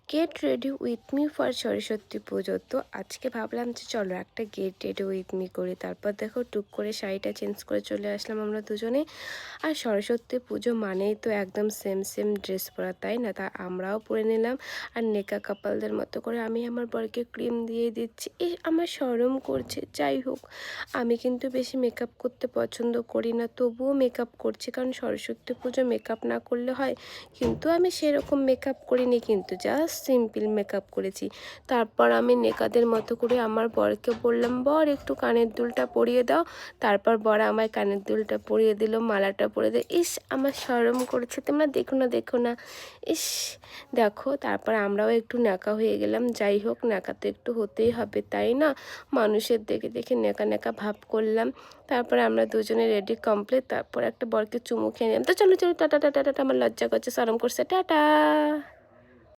Get ready with me for Saraswati পুজো। তো আজকে ভাবলাম যে চলো একটা গেট রেডি উইথ মি করি। তারপর দেখো টুক করে শাড়িটা চেঞ্জ করে চলে আসলাম আমরা দুজনে। আর সরস্বতী পুজো মানেই তো একদম সেম সেম ড্রেস পরা, তাই না? তা আমরাও পরে নিলাম। আর নেকা কাপালদের মতো করে আমি আমার বরকে ক্রিম দিয়ে দিচ্ছি। আমার শরম করছে। যাই হোক, আমি কিন্তু বেশি মেকআপ করতে পছন্দ করি না, তবুও মেকআপ করছি, কারণ সরস্বতী পুজো মেকআপ না করলে হয়। কিন্তু আমি সেরকম মেকআপ করিনি, কিন্তু জাস্ট সিম্পল মেকআপ করেছি। তারপর আমি নেকাদের মতো করে আমার বরকে বললাম, বর একটু কানের দুলটা পরিয়ে দাও। তারপর বর আমায় কানের দুলটা পরিয়ে দিল, মালাটা পরিয়ে দিল। ইস, আমার শরম করছে, তোমরা দেখো না দেখো না। ইস, দেখো। তারপর আমরাও একটু ন্যাকা হয়ে গেলাম। যাই হোক, ন্যাকা তো একটু হতেই হবে, তাই না? মানুষের দেখে দেখে ন্যাকা ন্যাকা ভাব করলাম। তারপরে আমরা দুজনে রেডি কমপ্লিট। তারপর একটা বরকে চুমু খেয়ে নিলাম। তো চলো চলো, টাটা টাটা টাটা। আমার লজ্জা করছে, শরম করছে, টাটা।